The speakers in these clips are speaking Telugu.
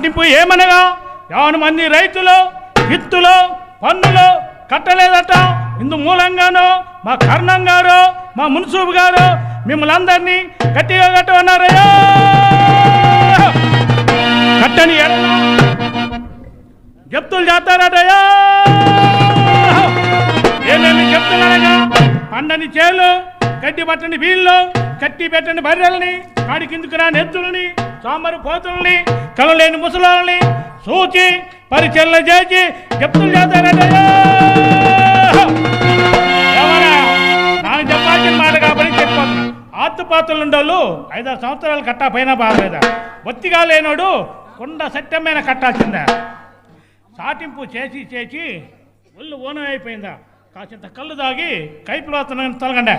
చాటింపు ఏమనగా 50 మంది రైతులు విత్తులు పన్నులు కట్టలేదట. ఇందు మూలంగానో మా కర్ణం గారు మా మున్సూబు గారు మిమ్మల్ని అందరినీ గట్టిగా కట్టమన్నారయ్యా. కట్టని ఎడల జప్తులు చేస్తారటయ్యా. ఏమేమి చెప్తున్నారగా పండని చేలు గడ్డి పట్టని వీళ్ళు కట్టి పెట్టని బర్రెల్ని కాడి కిందుకు రాని ఎద్దులని సోమరు పోతుల్ని కలలేని ముసలాల్ని సూచి పరిచయలు చేసి జప్తులు చేస్తారటయ్యా. నాకు చెప్పాల్సిన మాట కాబట్టి చెప్పాను. ఆత్తుపాత్రలు ఉండేవాళ్ళు 5-6 సంవత్సరాలు కట్టా పైన బాగలేదా. ఒత్తిగా లేనోడు కొండ సత్యమైన కట్టాల్సిందా. సాటింపు చేసి చేసి ఒళ్ళు ఓనం అయిపోయిందా. కాసింత కళ్ళు దాగి కైపులో తొలగండి.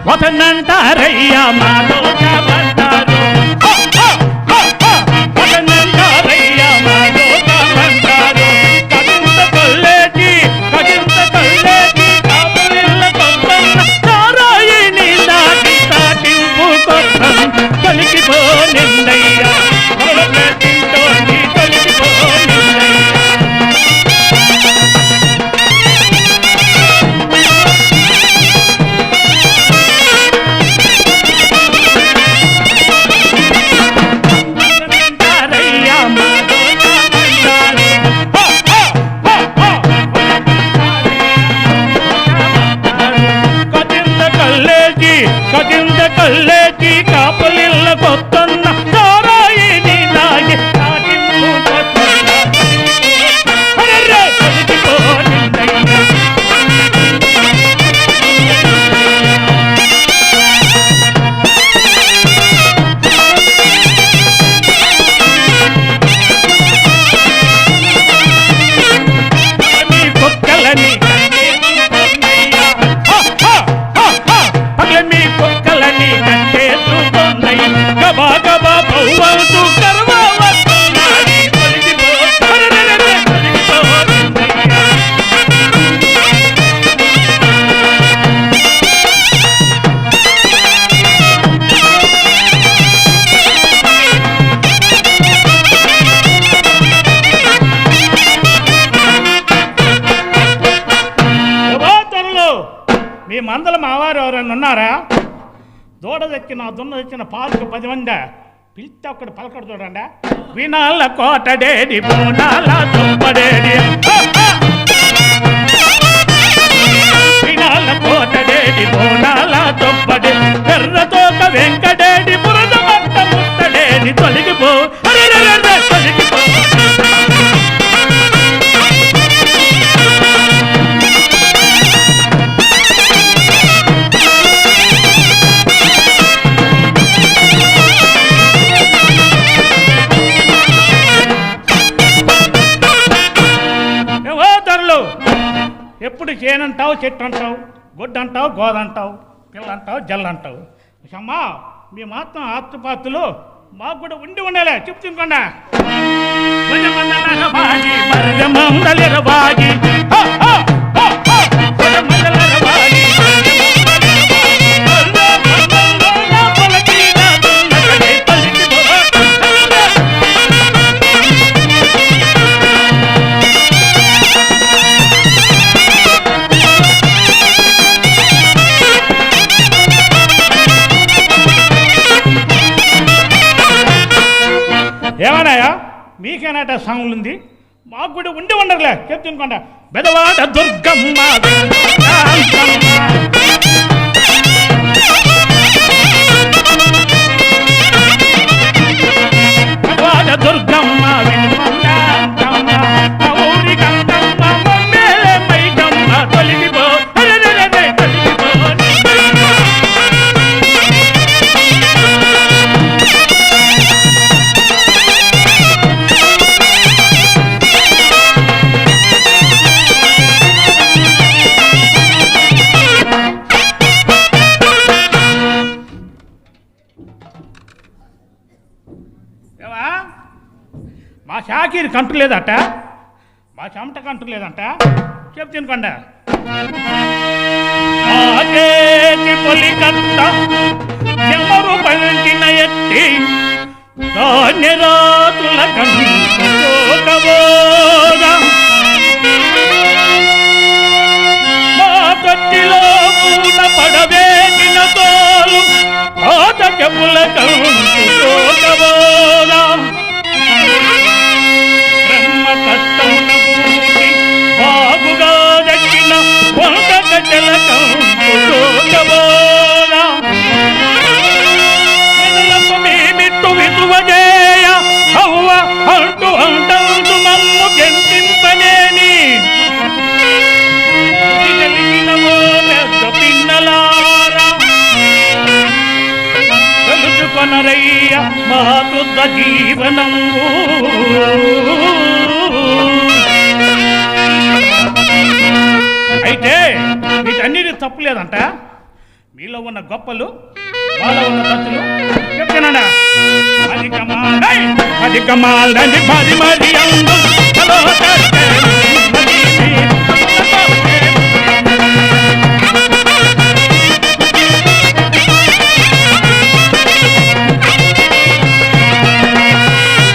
వదనంటారయ్యా మాతో కామంటారు. వదనంటారయ్యా మాతో కామంటారు. కజింత కొల్లేటి కాపులిళ్ళ కొత్తం నారాయణి దాటి సాటింపు కొత్తం కలిగిపో నిందయ్యా తింటోని కలిగిపో నిందయ్యా. కజింద కల్లేటి కాపులిళ్ళ కొత్తన్న నారాయణి నాగి సాటింపు కొత్తన్న కలిగిపో నిందయ్యా. కుక్కలని కుక్కలని కట్టేసుకున్నాయి గబా గబా బహువంతు కర్వా వస్తున్నాయి. మీ మందల మావారు ఎవరైనా ఉన్నారా? దూడ తెచ్చిన దున్న తెచ్చిన పాలకు 10 మంది పిలిస్తే ఒక్కడు పలకడు చూడండి. వినాల కోటడేడి బోనాల దుంపడేడి వినాల కోటడేడి బోనాల దుంపడే ఎర్రతోక వెంకటేడి బురద మంట ముట్టడేడి తొలగిపో తొలగిపో. ఎప్పుడు చేనంటావు చెట్టు అంటావు గొడ్డు అంటావు గోద అంటావు పిల్ల అంటావు జల్ల అంటావు. అమ్మా మీ మాత్రం ఆత్తుపాత్తులు మాకు కూడా ఉండి ఉండాలి చెప్తుంకుండా. ఏమన్నాయా మీకేనాట సాంగులు ఉంది మాకు కూడా ఉండి ఉండరులే చెప్తుంకుండా. బెదవాడ దుర్గమ్మ ఏవా మా షాకీరి కంటు లేదట, మా చెమట కంటు లేదంట. చెప్పు తినకుండా పొలికంత ఎవరు పంచిన ఎత్తి ధాన్యరాతుల కంటుకోకబోగా మా తొట్టిలో పూట పడవేసిన తోలు పాత చెప్పుల కంటుకోకబోగా బ్రహ్మ కష్టమున పూటి బాగుగా దక్కిన కొంత గడ్డల కంటుకోకబోగా మేమిట్టు విసువజేయ హవ్వ అంటూ అంటూ మమ్ము గెంతింపలేని తెలిగినవో పెద్ద పిన్నలారా తెలుసుకొనరయ్య మా శుద్ధ జీవనము. అయితే వీటన్నిటి తప్పు లేదంట. మీలో ఉన్న గొప్పలు వాళ్ళ ఉన్న తత్తులు చెప్తున్నాడా. అది కమాలని పది మరి అందు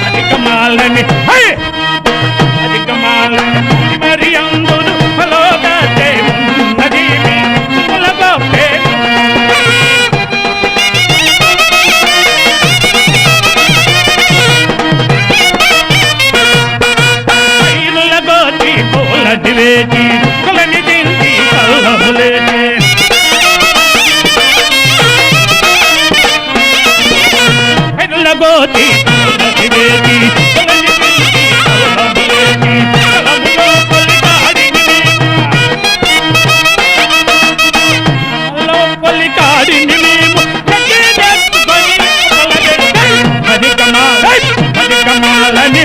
అది కమాలని అది కమాలని మరి అందును వేచి కొలని దించి కళ్ళములేచి ఎల్లగోతి వేచి కొలని దించి కళ్ళములేచి కళ్ళములో పొలికాడిని మేము అది కమాలని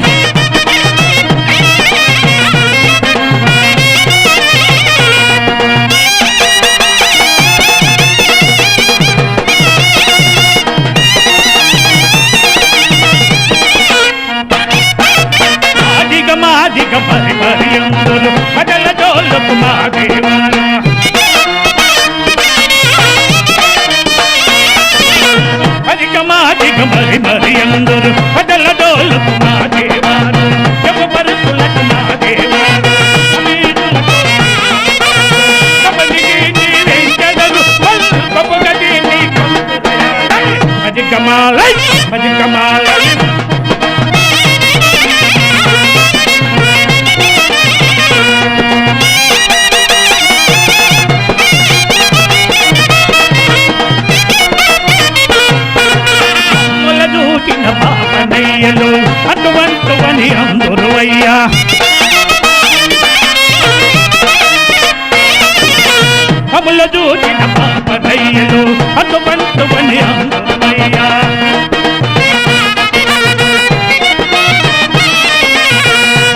అధిక మరి మరి అందులు పదల జోళ్ళకు మా దేవాల అధిక మరి మరి అందులు పదల జోళ్ళకు మా దేవాల పరుసులకు మా దేవాల అధిక మాల పాపనయ్యలు అటువంటివని అందరు అయ్యా కముల చూచిన పాపనయ్యలు అటువంటివని అందరు అయ్యా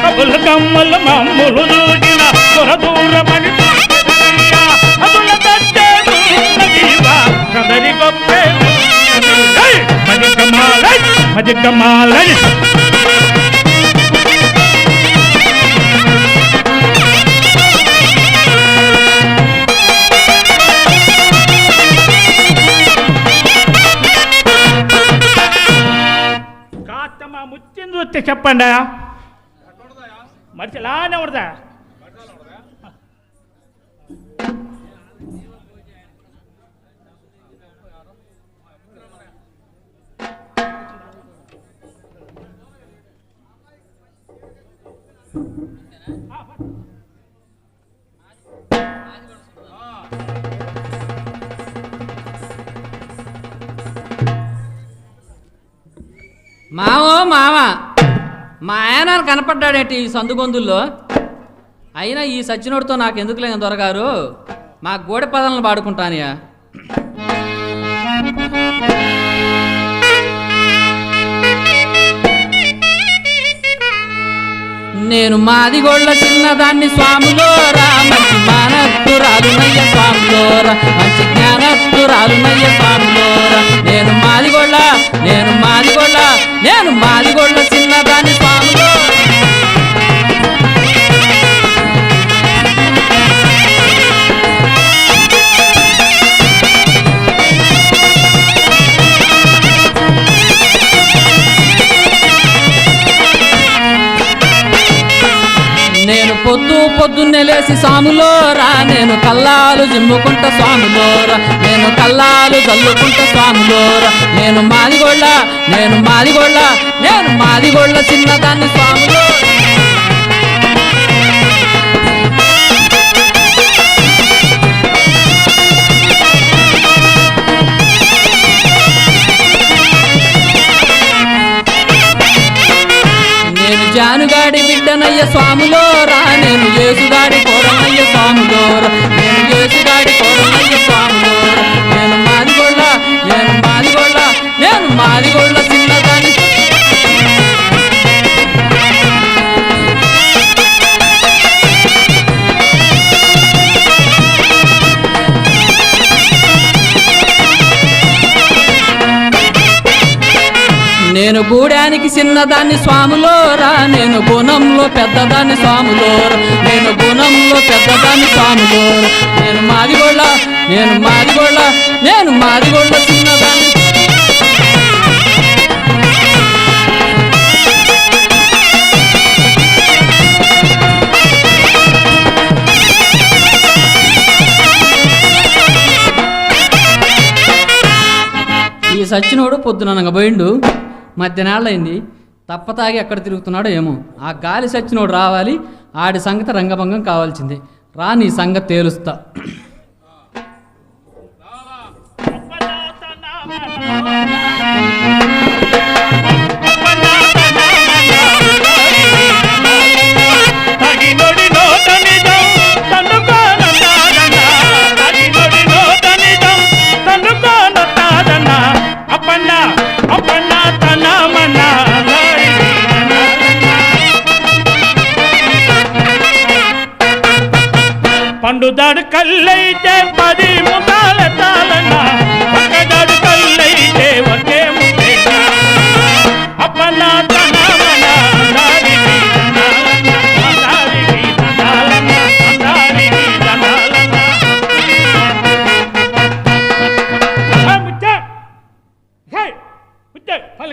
కముల కమ్మల మమ్ములు చూసిన దూరమని అదుల కదరి గొప్పే అది కమాలని కాస్త మా ముత్యం చూస్తే చెప్పండి. మర్చిలానే ఉండదా మావో మావ మా ఆయన కనపడ్డాడేంటి ఈ సందుగొందుల్లో. అయినా ఈ సచ్చినోడితో నాకు ఎందుకు లేని దొరగారు మా గోడె పదాలను పాడుకుంటానయా. నేను మాదిగోళ్ళ చిన్నదాన్ని స్వాములోరా, మంచి మానత్తురాలునయ్య స్వాములోరా, మంచి జ్ఞానత్తురాలునయ్య స్వాములోరా. నేను మాదిగోళ్ళ పొద్దున్నే లేసి స్వాములోరా నేను కల్లాలు జిమ్ముకుంట స్వాములోరా నేను కల్లాలు చల్లుకుంట స్వాములోరా నేను మాదిగొళ్ళ చిన్నదాన్ని స్వాములో జానుగాడి బిడ్డనయ్య స్వాములోరా నేను యేసుగాడి కోరమయ్య స్వాములోరా నేను యేసుగాడి కోరమయ్య స్వాములోరా నేను మాదిగొళ్ళ చిన్నదాన్ని నేను గూడానికి చిన్నదాన్ని స్వాములోరా నేను గుణంలో పెద్దదాన్ని స్వాములోరా నేను మాదిగొళ్ళ చిన్నదాన్ని ఈ సచ్చినోడు పొద్దుననగా పోయిండు మధ్యాహ్నాళ్ళైంది తప్పతాగి ఎక్కడ తిరుగుతున్నాడో ఏమో ఆ గాలి సచ్చినోడు రావాలి ఆడి సంగతి రంగభంగం కావాల్సిందే రా నీ సంగతి తేలుస్తా పండుదాడు కల్లైతే 10 ముఖాల తాళన పక్కదాడు కల్లైతే ఒకే ముఖేనా అప్పన్న తనమన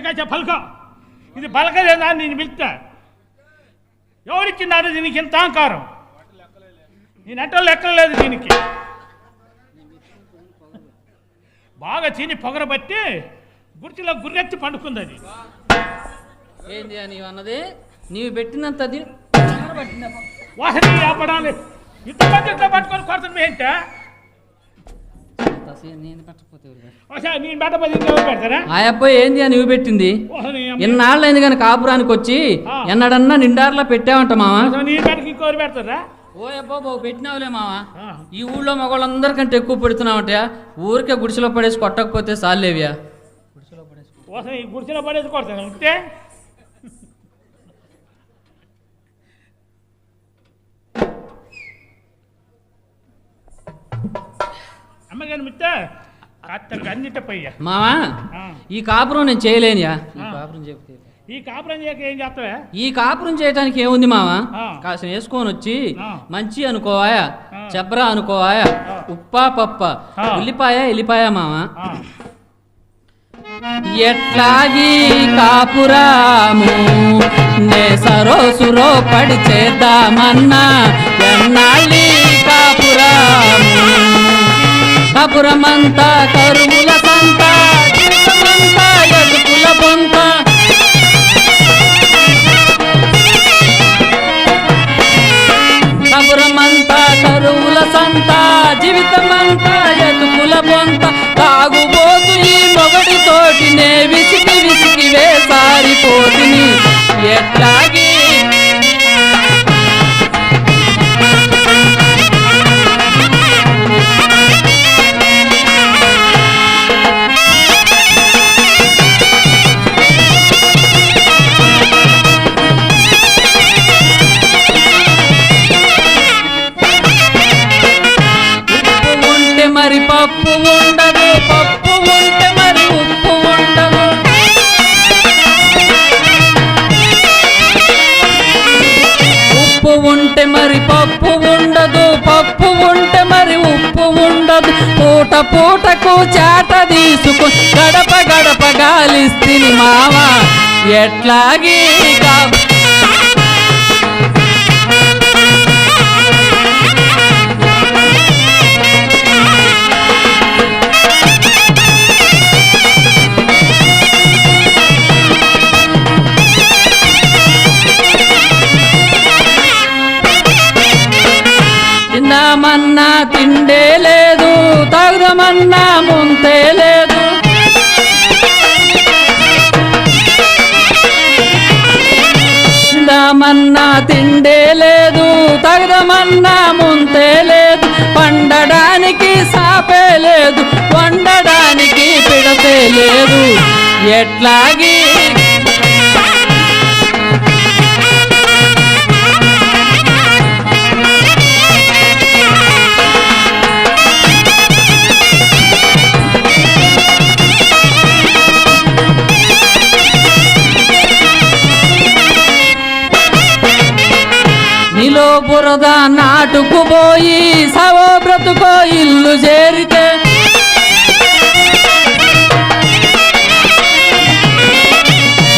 దారికి పలక ఇది పలకలేదా నేను పిలుస్తా ఎవరిచ్చినారు దీనికి ఇంత అహంకారం నేను ఎట్టో లెక్కలేదు దీనికి బాగా చీని పొగరబట్టి గుర్తిలో గుర్రెత్తి పండుకుంది అది ఏంది అని అన్నది నీవు పెట్టినంత వాసన ఆపడాలి ఇంతమంది ఇట్లా పట్టుకొని కొడుతుంది ఏంటా నేను పెట్టకపోతే నేను పెట్టబోతే ఇంకెవరు పెడతారా ఆ అబ్బాయి ఏంది అని నువ్వు పెట్టింది ఎన్నాళ్ళైంది కానీ కాపురానికి వచ్చి ఎన్నడన్నా నిండార్లా పెట్టావంట మావా నీ పెట్టకి ఇంకోరు పెడతారా ఓ అబ్బా బాబు పెట్టినావులే మావా ఈ ఊళ్ళో మగవాళ్ళందరికంటే ఎక్కువ పెడుతున్నావంటే ఊరికే గుడిసెలో పడేసి కొట్టకపోతే సాలేవ్యా గుడిసెలో పడేసి కొడతాను అంతే అమ్మగారు మిత్త అన్నిట పోయ్యా మావా ఈ కాపురం నేను చేయలేనియా కాపురం చెప్తే ఈ కాపురం చేయక ఏం చేస్తావా ఈ కాపురం చేయడానికి ఏముంది మావా కాస్త వేసుకొని వచ్చి మంచి అనుకోవాయా చెబ్రా అనుకోవాయా ఉప్పా పప్ప ఉల్లిపాయ ఎల్లిపాయ మావా ఎట్లాగీ కాపురాము నే సరోసురో పడి చేద్దామన్నా ఎన్నాళ్ళీ కాపురాము కాపురమంతా కరువుల సంత జీవితమంతా ఎదుకుల పొంత కాపురమంతా కరువుల సంత జీవితమంతా ఎదుకుల పొంత తాగుబోతు ఈ మొగడితోటి నే విసికి విసికి వేసారిపోతిని ఎట్లాగే మరి పప్పు ఉండదు పప్పు ఉంటే మరి ఉప్పు ఉండదు ఉప్పు ఉంటే మరి పప్పు ఉండదు పప్పు ఉంటే మరి ఉప్పు ఉండదు పూట పూటకు చాట తీసుకు గడప గడప గాలిస్తిని మావా ఎట్లాగే తాగదమన్నా ముంతే లేదు, తిందామన్నా తిండే లేదు, తాగదమన్నా ముంతే లేదు, పండడానికి సాపే లేదు, వండడానికి పిడతే లేదు, ఎట్లాగి నీలో బురద నాటుకుపోయి సవో బ్రతుకో ఇల్లు చేరితే,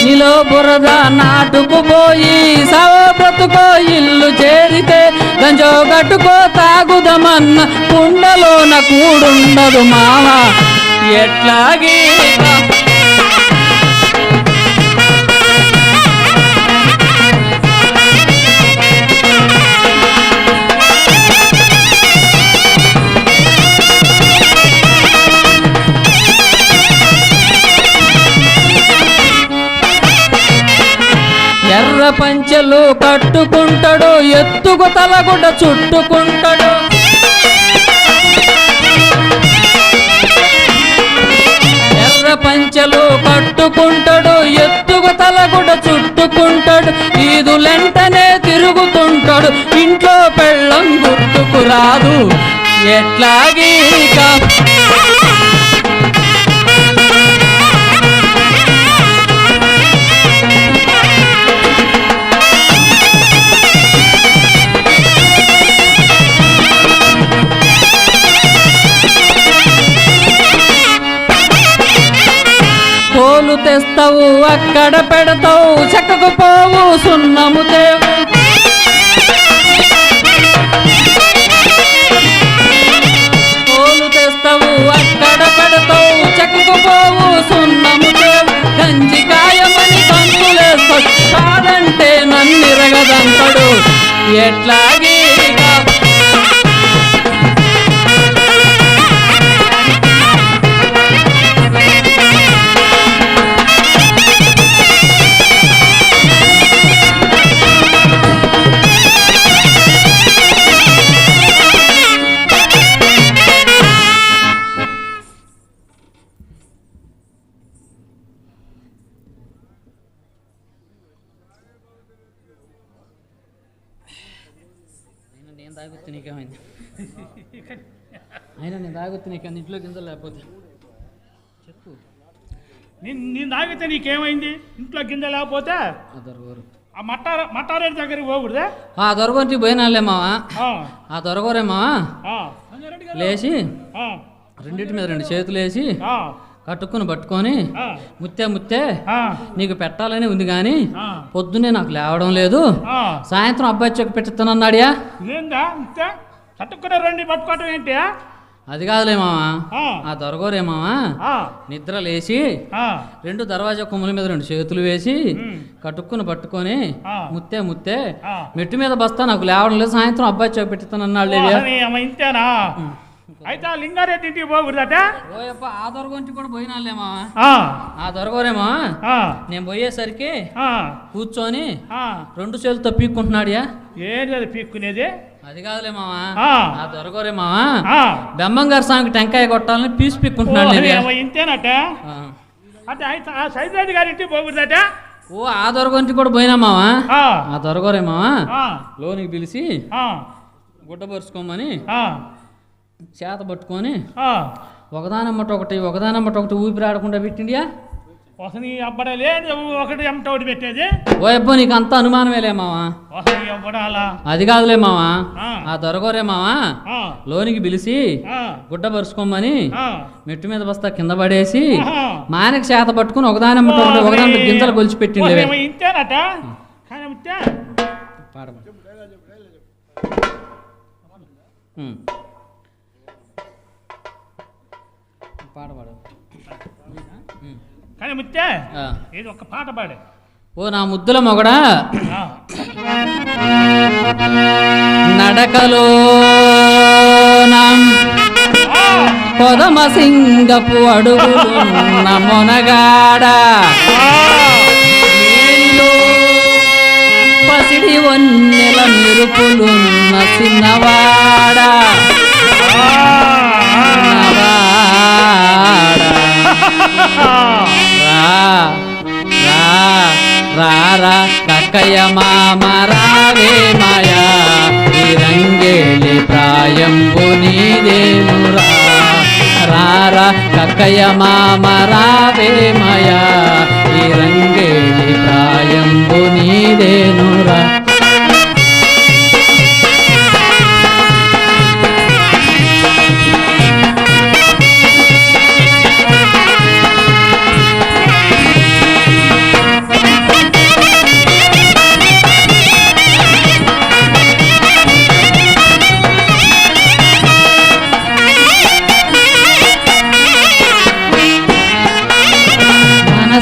నీలో బురద నాటుకుపోయి సవో బ్రతుకో ఇల్లు చేరితే, గంజో గట్టుకో తాగుదమన్న కుండలోన కూడుండదు మామ, ఎట్లాగే ఎర్ర పంచెలు కట్టుకుంటాడు, ఎత్తుకు తలగుడ్డ చుట్టుకుంటాడు, ఎర్ర పంచెలు కట్టుకుంటాడు, ఎత్తుకు తలగుడ్డ చుట్టుకుంటాడు, ఈదులెంటనే తిరుగుతుంటాడు, ఇంట్లో పెళ్ళం గుర్తుకు రాదు, ఎట్లాగీక తోలు తెస్తావు అక్కడ పెడతావు, చక్కకు పోవు సున్నము తేవు, తోలు తెస్తావు అక్కడ పెడతావు, చక్కకు పోవు సున్నము తేవు, గంజికాయమని కంతులేస్తాడు, కాదంటే నన్నిరగదంటాడు, ఎట్లాగే నేను తాగొచ్చు నీకేమైంది, అయినా నేను తాగొచ్చు నీకేమైంది, ఇంట్లో గింజలు లేకపోతే చెప్పు, నేను తాగితే నీకేమైంది, ఇంట్లో గింజ లేకపోతే ఆ దొరగోరు ఆ మట్టారెడ్డి దగ్గరికి పోకూడదా, ఆ దొరగోరికి పోయినాలే మావా, ఆ దొరగోరే మావా లేచి రెండింటి మీద రెండు చేతులు వేసి కట్టుకుని పట్టుకొని, ముత్తే నీకు పెట్టాలని ఉంది కానీ పొద్దున్నే నాకు లేవడం లేదు, సాయంత్రం అబ్బాయి చెక్ పెట్టుతానన్నాడియా, కట్టుకునే రెండు పట్టుకోవటం ఏంటి, అది కాదులే మావా, ఆ దొరగోరే మావా నిద్ర లేచి రెండు దర్వాజా కొమ్ముల మీద రెండు చేతులు వేసి కట్టుకుని పట్టుకొని, ముత్తే మెట్టు మీద బస్తా నాకు లేవడం లేదు, సాయంత్రం అబ్బాయి చెక్ పెట్టుతానన్నాడు, ఇంతేనా అయితే ఆ లింగారెడ్డి ఇంటికి పోకూడదట, ఓయప్ప ఆ దొరగొంటి కూడా పోయినాలే మావా, ఆ దొరగోరేమా నేను పోయేసరికి కూర్చొని రెండు చేతులతో పీక్కుంటున్నాడియా, ఏంటి అది పీక్కునేది, అది కాదులే మావా, ఆ దొరగోరే మావా బెమ్మం గారి స్వామికి టెంకాయ కొట్టాలని పీసు పీక్కుంటున్నాడు, ఇంతేనట, అంటే ఆ సైదిరెడ్డి గారి ఇంటికి పోకూడదట, ఓ ఆ దొరగొంటి కూడా పోయినా మావా, ఆ దొరగోరే మావా లోనికి పిలిచి గుడ్డ పరుచుకోమని చేత పట్టుకొని ఒకదానమ్మట ఒకటి ఊపిరాడకుండా పెట్టిండియా, అబ్బడా లేదు ఒకటి ఎమ్మట ఒకటి పెట్టేది, ఓ అబ్బో నీకు అంత అనుమానమేలే మావా, అది కాదులే మావా, ఆ దొరగోరే మావా లోనికి పిలిచి గుడ్డ పరుచుకోమని మెట్టు మీద బస్తా కింద పడేసి మానకి చేత పట్టుకుని ఒకదానమ్మట ఒకదాని గింజలు గొలిచి పెట్టిండే, ఇంతేనట పాడపాడు కానీ ముత్తే ఏది ఒక పాట పాడే, ఓ నా ముద్దుల మొగడా నడకలో కోదమ సింగపు అడుగులున్న మొనగాడ మేనిలో పసిడి వన్నెల మెరుపులున్న చిన్నవాడ రారా కక్కయ్య మామ రావే మాయా ఈ రంగేలి ప్రాయంబు నీదేనురా రారా కక్కయ్య మామ రావే మాయా ఈ రంగేలి ప్రాయంబు నీదేనురా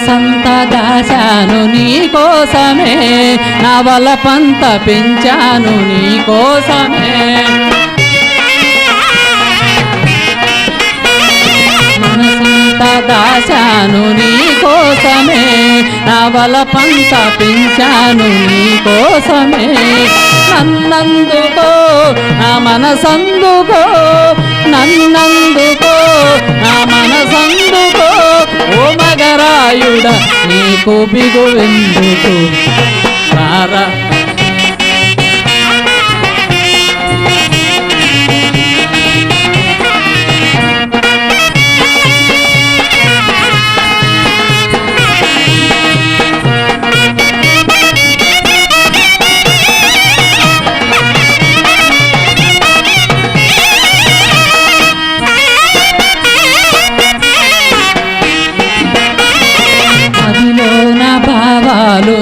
సంత దాచాను నీ కోసమే నా వలపంత పెంచాను నీ కోసమే మనసంత దాచాను నీ కోసమే నా వలపంత పెంచాను నీ కోసమే నన్నందుకో నా మనసందుకో నన్నందుకో నా మనసందుకో ఓ మగరాయుడ నీకు బిగువెందుకు రారా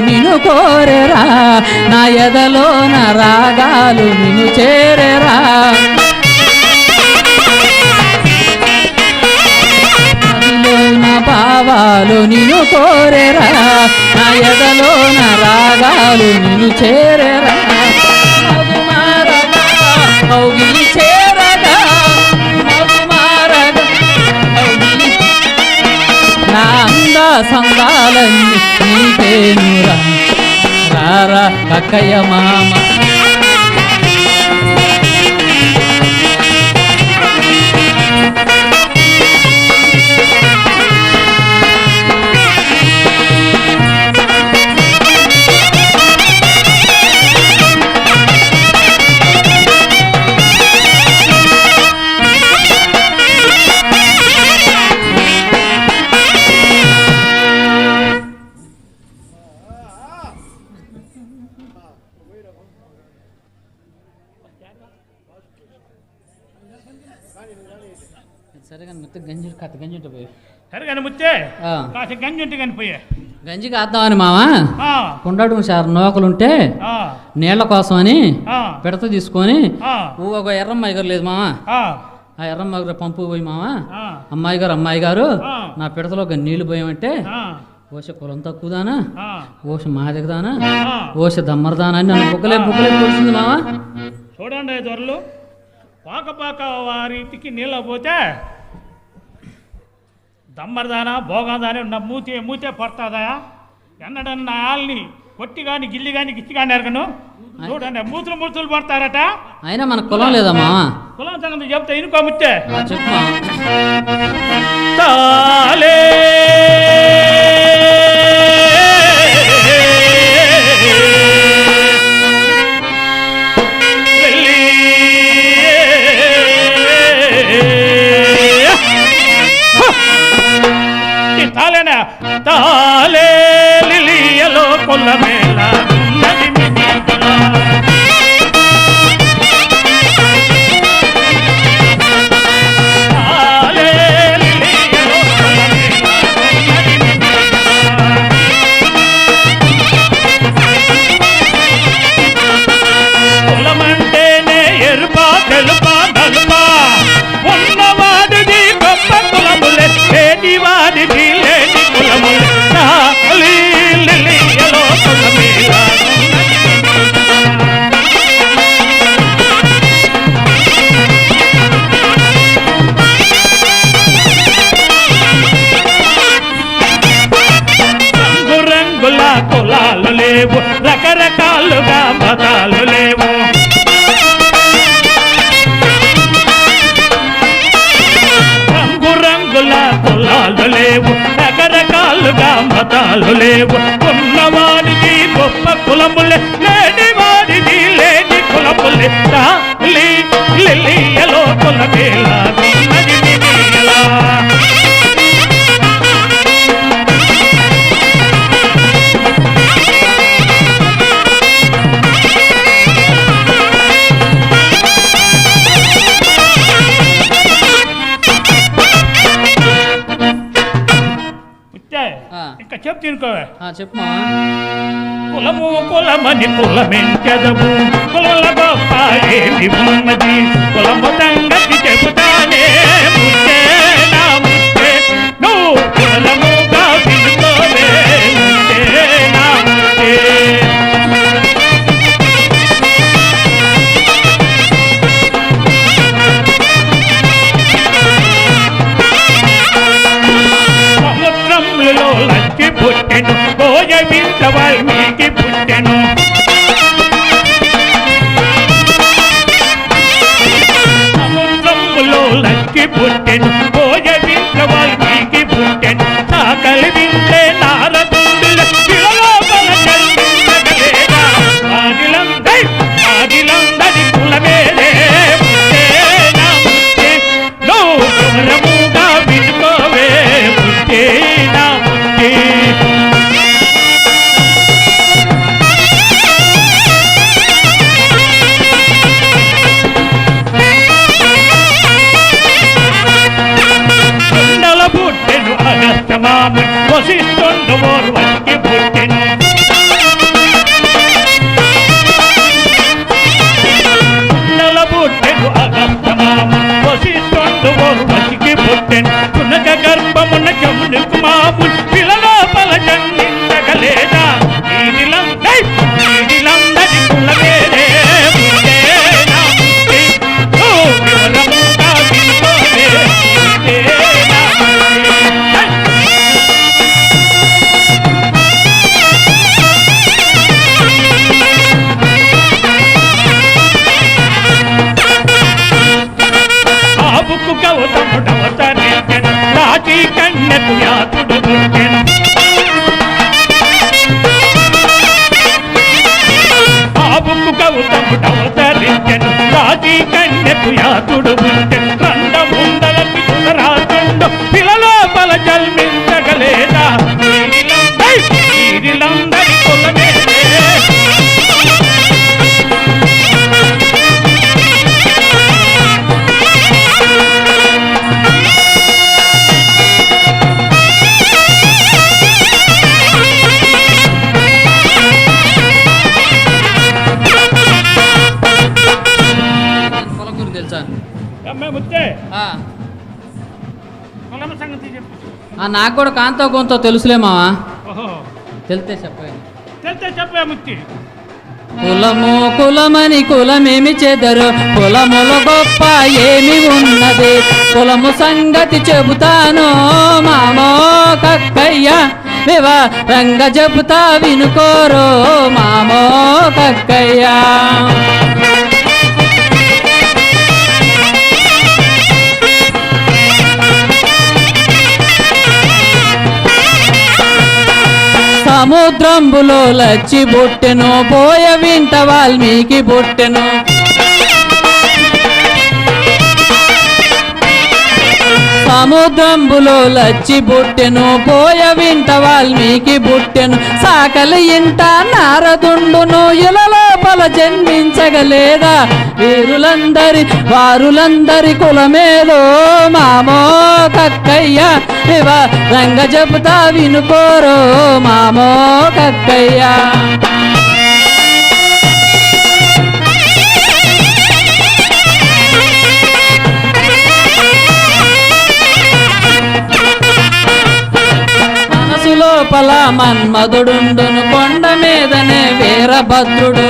నిన్ను కోరెరా నా ఎదలో నా రాగాలు నిన్ను చేరెరా నా భావాలు నిన్ను కోరెరా నా ఎదలో నా రాగాలు నిన్ను చేరెరా మధుమారగా కౌగిలి చేరగా మధుమారగా కౌగిలి నా అంద సందాలన్నీ నీకేనురా రారా కక్కయ్య మామ సరే కానీ మొత్తం గంజి కత్త గంజి ఉంటే పోయి సరే కానీ ముచ్చే కాస్త గంజి ఉంటే కానీ పోయే గంజి కాద్దామని మావా కుండడు సార్ నూకలుంటే నీళ్ల కోసం అని పిడత తీసుకొని ఒక ఎర్రమ్మాయి గారు లేదు మావా ఆ ఎర్రమ్మాయి గారు పంపు పోయి మావా అమ్మాయి గారు నా పిడతలో ఒక నీళ్లు పోయామంటే ఓష కులం తక్కువదానా ఓష మాదిగదానా ఓష దమ్మరదానా అని నన్ను బుక్కలే పొడిచింది మావా చూడండి దొరలు పాక వారికి నీళ్ళ పోతే దమ్మరదానా భోగందానే ఉన్న మూతే పడుతుందా ఎన్నడన్నా వాళ్ళని కొట్టి కానీ గిల్లి కానీ గిచ్చి కానీ ఎరగను చూడండి మూతులు పడతారట అయినా మన కులం లేదమ్మా కులం సంగతి చెప్తే ఇనుకో ముచ్చే చెప్పా తాలే లిలియలో కొల్ల మేళ కులమంటేనే ఎరుపా తెలుపా నలుపా ఉన్నవాడిది గొప్ప కులములే లేనివాడిది లేని కులములే లిలియలో కొల్ల మేళ లేవు రకరకాలుగా మతాలు లేవు రంగురంగుల కులాలు లేవు రకరకాలుగా మతాలు లేవు ఉన్నవాడిది గొప్ప కులములే లేని వాడిది లేని కులములే లిలియలో కులమేలా ఉన్నది మిగిలా ఇంకా చెప్పు తినుకోవే చెప్పు మావా. కులము కులమని కులమెంచెదవు కులముల గొప్ప ఏమి ఉన్నది కులము సంగతి చెబుతానే ముచ్చే నా ముచ్చే నువ్వు కులముగా వినుకోవే ముచ్చే నా ముచ్చే సముద్రంలో లక్కి పుట్టెను భోజమించ వాల్మీకి పుట్టెను సముద్రంలో లక్కి పుట్టెను భోజమించ వాల్మీకి పుట్టెను సాకలి వింటే నారదుండుల శిలలోపల జన్మించగలేదా ఆదిలందరి కులమేలే ముచ్చే నా ముచ్చే నువ్వు కులముగా వినుకోవే ముచ్చే నా ముచ్చే కొండల పుట్టెను అగస్త్యమాము వశిష్ఠుండు ఓర్వశికి పుట్టెను కొండల పుట్టెను అగస్త్యమాము వశిష్ఠుండు ఓర్వశికి పుట్టెను సునక గర్భమున జమునుకు మాము పిల్లలోపల జన్మించగలేదా నీదిలందరి కులమేలే ముచ్చే నా ముచ్చే ఓ వివరముగా వినుకోవే ముచ్చే నా ముచ్చే ఆవుకు గౌతముడవతరించెను రాజీ కన్యకు యాతుడు పుట్టెను ఆవుకు గౌతముడవతరించెను రాజీ కన్యకు యాతుడు పుట్టెను రండముండలకి సుతరాజుండు పిల్లలోపల జన్మించగలేదా వీరిలందరి కులమేలే కులం గురించి తెలుసా? అమ్మే ముచ్చే ఆ. కులమ సంగతి చెప్పు నాకు కూడా కాంతో కొంత తెలుసులే మావా. ఓహో తెలితే చెప్పండి. తెలితే చెప్పే ముచ్చి కులము కులమని కులమేమి చెదరు కులములో గొప్ప ఏమి ఉన్నది కులము సంగతి చెబుతాను మామో కక్కయ్య వివరంగ చెబుతా వినుకోరో మామో కక్కయ్య. సముద్రంబులో లచ్చి బుట్టెను పోయ వింట వాల్మీకి బుట్టెను సముద్రంబులో లచ్చి బుట్టెను పోయ వింట వాల్మీకి బుట్టెను సాకలి ఇంట నారదుండును ఇలలోపల జన్మించగలేదా వారులందరి కులమేదో మామో కక్కయ్య వివరంగ చెబుతా వినుకోరో మామో కక్కయ్య. మనసు లోపల మన్మధుడుండును కొండ మీదనే వీరభద్రుడు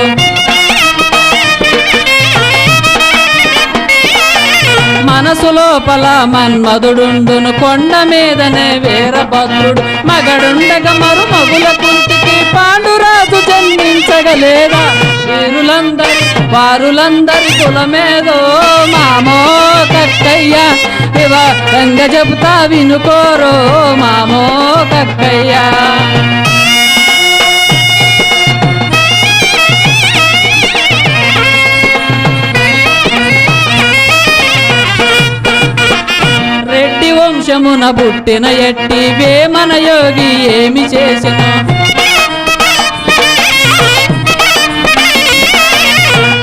మనసు లోపల మన్మధుడుండును కొండ మీదనే వీరభద్రుడు మగడుండగ మరు మగుల కుంతికి పాండురాజు జన్మించగలేదా వారులందరి కులమేదో మామో కక్కయ్య వివరంగ చెబుతా వినుకోరో మామో కక్కయ్య రెడ్డి వంశమున పుట్టిన ఎట్టి వేమన యోగి ఏమి చేసెను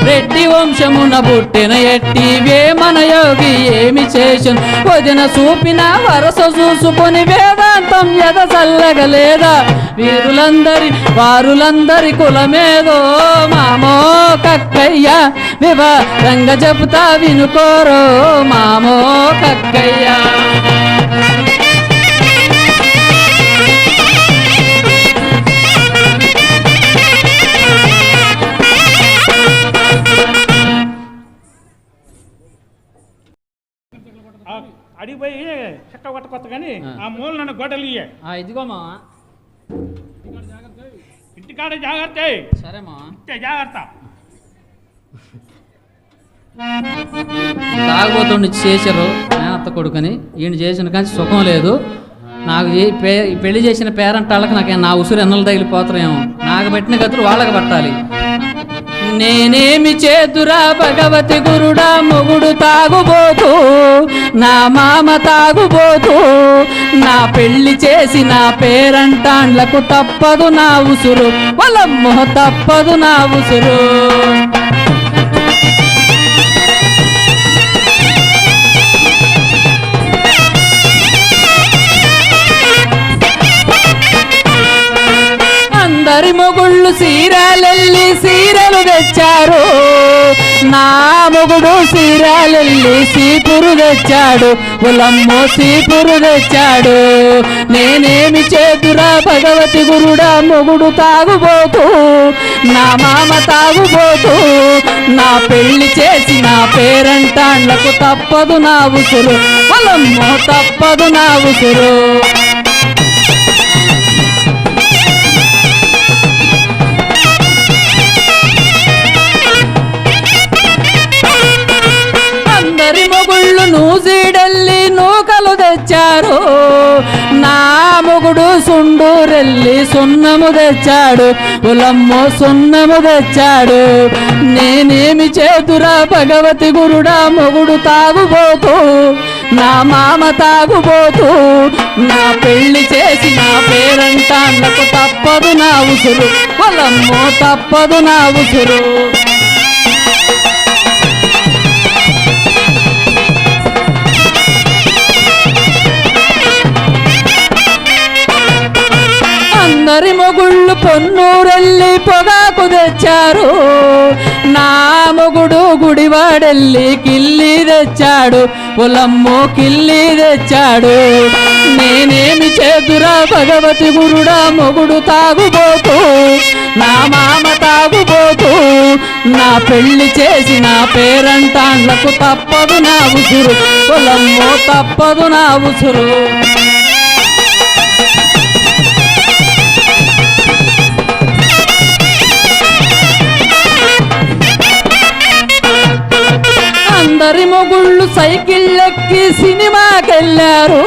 రెడ్డి వంశమున పుట్టిన ఎట్టి వేమన యోగి ఏమి చేసెను వదిన చూపిన వరస చూసుకొని వేదాంతం ఎద చల్లగలేదా వారులందరి కులమేదో మామో కక్కయ్య వివరంగ చెబుతా వినుకోరో మామో కక్కయ్య అడిగిపోయి చెక్క కొత్త కానీ ఆ మూల నన్ను గొడ్డలు ఇయ్యే ఇదిగో మా ఇంటికాడ జాగ్రత్త సరే మా జాగ్రత్త తాగుబోతుండి చేశారు మేనత్త కొడుకని ఈయన చేసిన కానీ సుఖం లేదు నాకు పెళ్లి చేసిన పేరంటాళ్ళకి నాకు నా ఉసురు ఎన్నలు తగిలిపోతారేమో నాకు పెట్టిన గతులు వాళ్ళకి పట్టాలి నేనేమి చేతురా భగవతి గురుడా మొగుడు తాగుబోతూ నా మామ తాగుబోతూ నా పెళ్లి చేసి నా పేరంటాండ్లకు తప్పదు నా ఉసురు వలమ్మో తప్పదు నా ఉసురు అందరి మొగుళ్ళు సీరాలెల్లి సీరలు తెచ్చారు నా మొగుడు సీరాలెల్లి సీపురు తెచ్చాడు ఉలమ్మో సీపురు తెచ్చాడు నేనేమి చేతురా భగవతి గురుడా మొగుడు తాగుబోతూ నా మామ తాగుబోతూ నా పెళ్లి చేసి నా పేరంటాండ్లకు తప్పదు నా ఉసురు ఉలమ్మో తప్పదు నా ఉసురు మొగుళ్ళు నూజిడెల్లి నూకలు తెచ్చారు నా మొగుడు సుండూరెల్లి సున్నము తెచ్చాడు ఉలమ్మో సున్నము తెచ్చాడు నేనేమి చేతురా భగవతి గురుడా మొగుడు తాగుబోతూ నా మామ తాగుబోతూ నా పెళ్లి చేసి నా పేరంటాండ్లకు తప్పదు నా ఉసురు ఉలమ్మో తప్పదు నా ఉసురు అందరి మొగుళ్ళు పొన్నూరెల్లి పొగాకు తెచ్చారు నా మొగుడు గుడివాడెల్లి కిల్లి తెచ్చాడు పొలమ్మో కిల్లి తెచ్చాడు నేనేమి చేతురా భగవతి గురుడా మొగుడు తాగుబోతూ నా మామ తాగుబోతూ నా పెళ్లి చేసి నా పేరంటాండ్లకు తప్పదు నా ఉసురు పొలమ్మో తప్పదు నా ఉసురు అందరి మొగుళ్ళు సైకిళ్ళెక్కి సినిమాకెళ్ళారు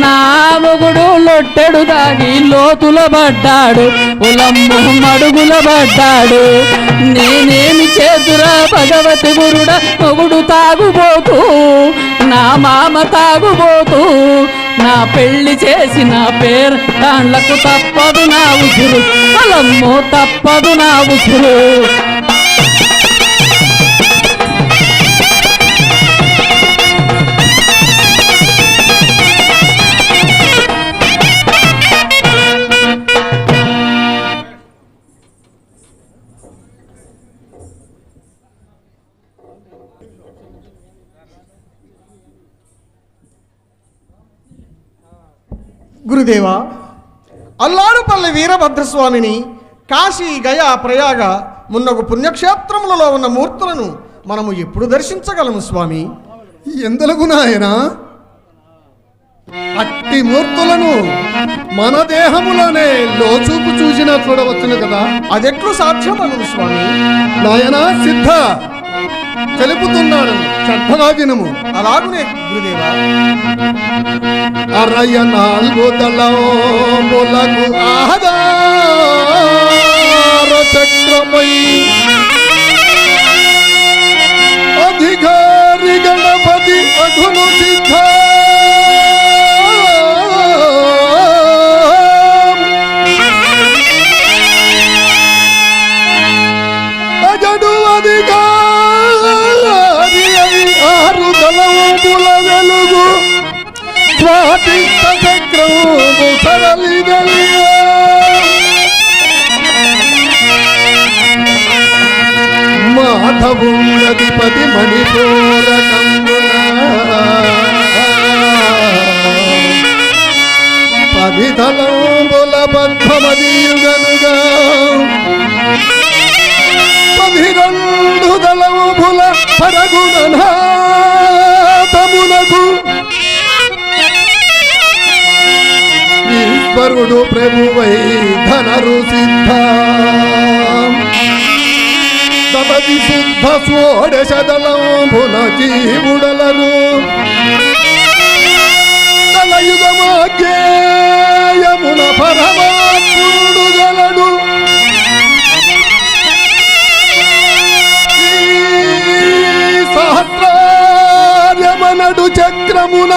నా మొగుడు లొట్టెడు దాగి లోతుల పడ్డాడు ఉలమ్ము మడుగుల పడ్డాడు నేనేమి చేతురా భగవతి గురుడా మొగుడు తాగుబోతూ నా మామ తాగుబోతూ నా పెళ్లి చేసి నా పేరంటాండ్లకు తప్పదు నా ఉసురు ఉలమ్మో తప్పదు నా ఉసురు గురుదేవా, అల్లారుపల్లి వీరభద్రస్వామిని కాశీ గయా ప్రయాగ మున్నగు పుణ్యక్షేత్రములలో ఉన్న మూర్తులను మనము ఎప్పుడు దర్శించగలము స్వామి? ఎందులకు నాయనా? అట్టి మూర్తులను మన దేహములోనే లోచూపు చూసినా చూడవచ్చును కదా. అదెట్లు సాధ్యమను స్వామి? నాయనా సిద్ధ తెలుపుతున్నాడు, శ్రద్ధగా వినుము. అలాగునే గురుదేవా. అరయ నాలుగు దళములకు ఆధార చక్రమై అధికారి గణపతి అఘును సిద్ధ అజడు అధికారి ఆరు దళముల వెలుగు స్వాతిష్ట చక్రము సరళి మాధవుండధిపతి మణిపూరకంబున పదితలంబుల బద్ధమదియుగనుగా 12 దళముల పరగుణనాథమునకు ఈశ్వరుడు ప్రభువై ధనరు సిద్ధ తమది శుద్ధ షోడశదళంబున జీవుడలను తలయుగమాజ్ఞేయమున పరమాత్ముడు గలడు. సహస్రార్యమనడు చక్రమున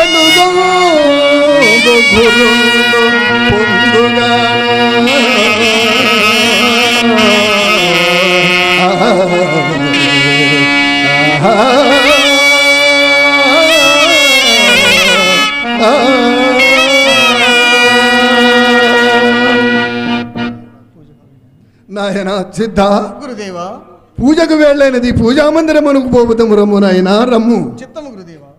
ఎనుగో గురు పొందుగా నాయన సిద్ధ గురుదేవా. పూజకు వెళ్ళైనది పూజా మందిరమునకు పోవుతాము. రమ్ము నాయన రమ్ము. చిత్తము గురుదేవా.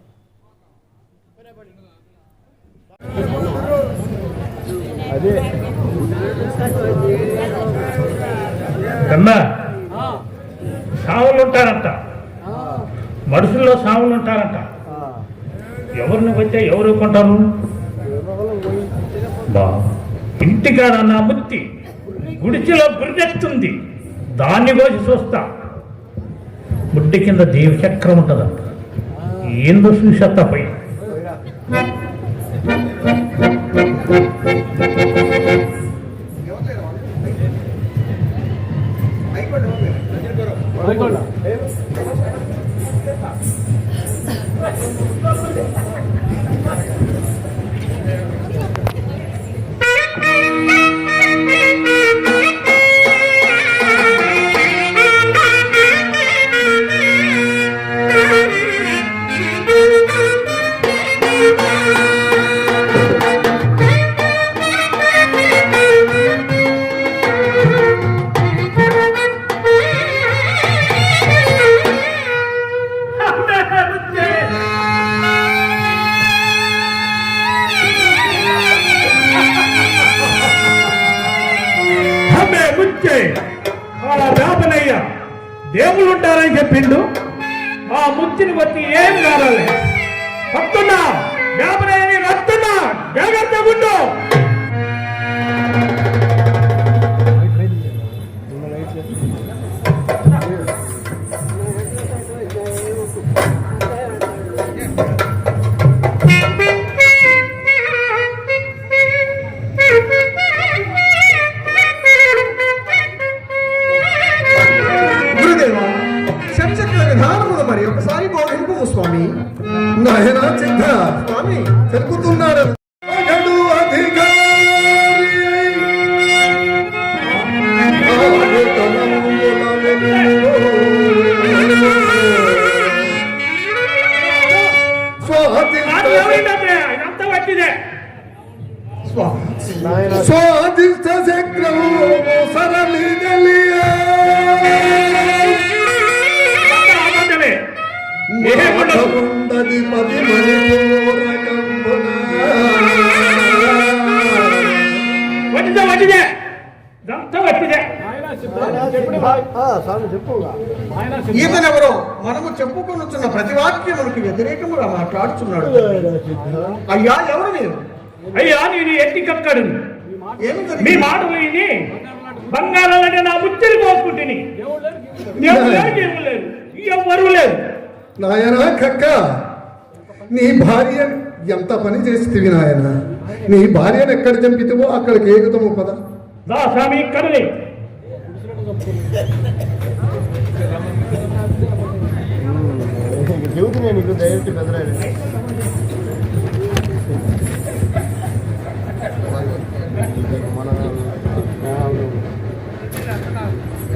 కన్నా సావులు ఉంటారంట, మనుషుల్లో సావులు ఉంటారంట. ఎవరిని వచ్చే ఎవరు కొంటారు? బా ఇంటికాడ నా ముత్తి గుడిచిలో గురిజెత్తుంది, దాన్ని కోసి చూస్తా. ముట్టి కింద దేవి చక్రం ఉంటుందంట. ఏందో చూసేస్తా పై. దేవుళ్ళు ఉంటారని చెప్పిండు. ఆ ముత్తిని బట్టి ఏం కావాలి. వస్తున్నా వ్యాపారాన్ని వస్తున్నా, జాగ్రత్త గుండు. మరి ఒకసారి బోధింపు స్వామి. నాయన సిద్ధ స్వామి తెలుపుతున్నాడు. స్వాదిష్ట చక్రము సరళి ఈతనెవరో మనము చెప్పుకొనుచున్న ప్రతి వాక్యములకు వ్యతిరేకముగా మాట్లాడుచున్నాడు. అయ్యా ఎవరు మీరు? అయ్యా నేను ఎట్టి కక్కడు ఏమి మీ జరిగింది? మాటలు విని బంగారాలంటే నా బుద్ధిని పోసుకుంటుని ఎవరు లేదు. నాయనా కక్క, నీ భార్య ఎంత పని చేస్తేవి నాయన. నీ భార్యను ఎక్కడ చంపితేవో అక్కడికి ఏగుతాము పద. దా స్వామి కదలే.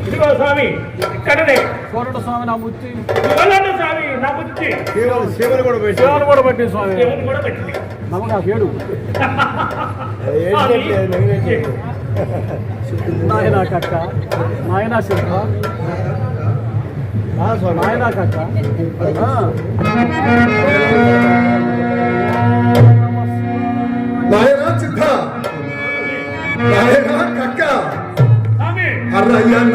ఇదిగో స్వామి ఇక్కడనే స్వామి నా ముచ్చి ఇవ్వలేదు స్వామి నా బుద్ధి శివుని కూడా పెట్టి స్వామి దేవుని కూడా పెట్టింది. నమ్మక ఏడు నాయనా కక్క నాయనా సిద్ధ నాయనా కక్క నాయనా సిద్ధ, నాయనా కక్క, స్వామి అరయన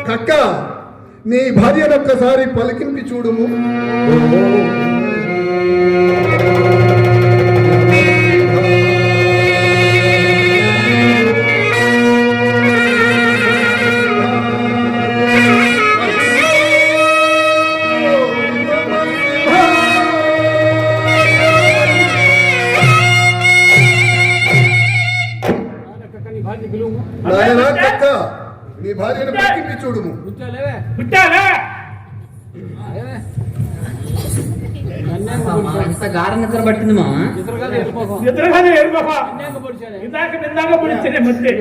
కక్క, నీ భార్యను ఒక్కసారి పలికింపి చూడుము. నాయనా కక్క, నీ భార్యను పలికింపి చూడుము. పుట్టాలే ఇంత గాఢ నిద్ర పట్టింది మా నిద్రగానే ఏడు బాబా ఇందాక నిందాక పొడిచే ముద్దే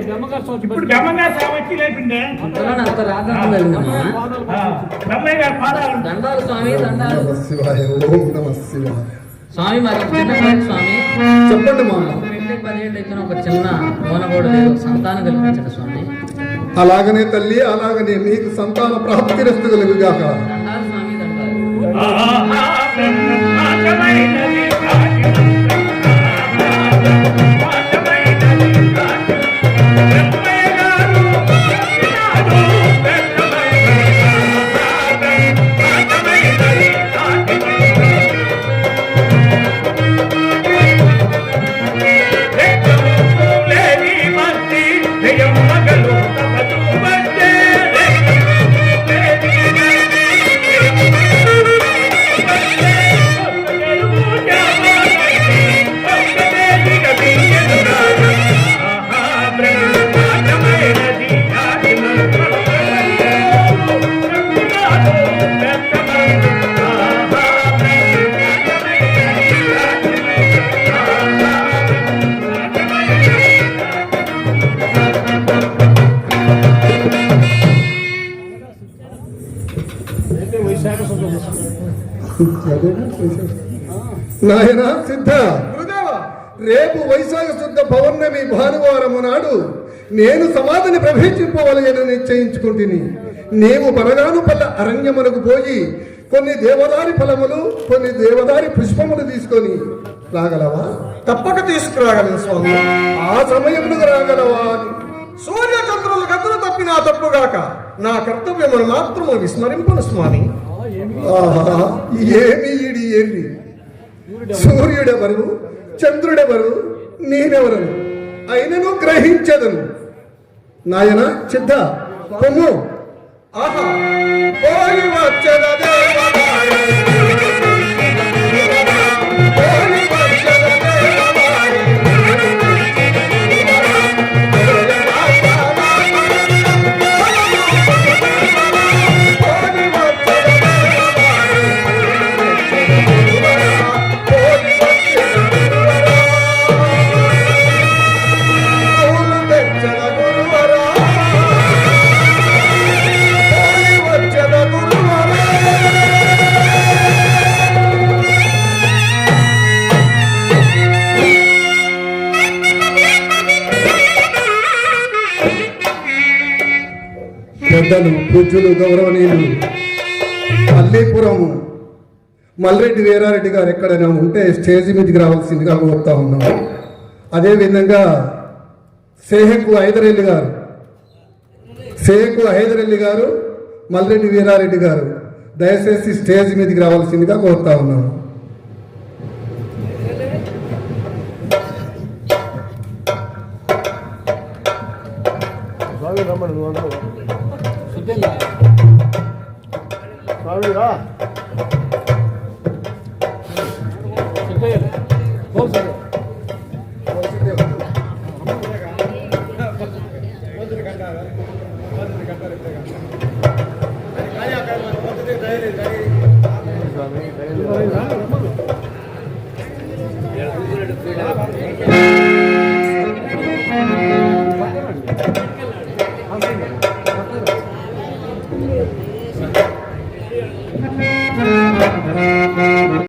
ఇప్పుడు బ్రహ్మంగారు సావచ్చి లేపిండే అంత రాత్రి జరిగిందమ్మా. బ్రహ్మయ్య గారు పాదాలు దండాలు స్వామి దండాలు. నమః శివాయ, ఓం నమః శివాయ. స్వామి మరి చిన్న కోరిక స్వామి. చెప్పండి మామ. 10 ఏళ్ళు ఇచ్చిన ఒక చిన్న మోనగోడు లేదు, సంతానం కల్పించదు స్వామి. అలాగనే తల్లి, అలాగనే నీకు సంతాన ప్రాప్తి రస్తు కలుగుగాక. దండాలు స్వామి దండాలు. నాయన సిద్ధ, గురుదేవా, రేపు వైశాఖ శుద్ధ పౌర్ణమి భానువారము నాడు నేను సమాధిని ప్రవేశింపవలయని నిశ్చయించుకుంటుని. నీవు పరగాను పల్ల అరణ్యమునకు పోయి కొన్ని దేవదారి ఫలములు, కొన్ని దేవదారి పుష్పములు తీసుకొని రాగలవా? తప్పక తీసుకురాగలను స్వామి. ఆ సమయమునకు రాగలవా? సూర్యచంద్రులు గతులు తప్పినా తప్పుగాక నా కర్తవ్యమును మాత్రము విస్మరింపను స్వామి. ఆహా, ఏమి ఈడి ఎర్రి! సూర్యుడెవరు, చంద్రుడెవరు, నేనెవరు అయినను గ్రహించదను. నాయన సిద్ధ, పొమ్ము. ఆహా, పోయి వచ్చద దేవదాయ, పోయి పెద్దలు పూజ్యులు గౌరవనీయులు అల్లీపురము మల్రెడ్డి వీరారెడ్డి గారు ఎక్కడైనా ఉంటే స్టేజ్ మీదకి రావాల్సిందిగా కోరుతా ఉన్నాము. అదేవిధంగా షేక్ హైదరల్లి గారు మల్రెడ్డి వీరారెడ్డి గారు దయచేసి స్టేజ్ మీదకి రావాల్సిందిగా కోరుతా ఉన్నాము. స్వామి రమ్మని నువ్వు అందరూ స్వామి రా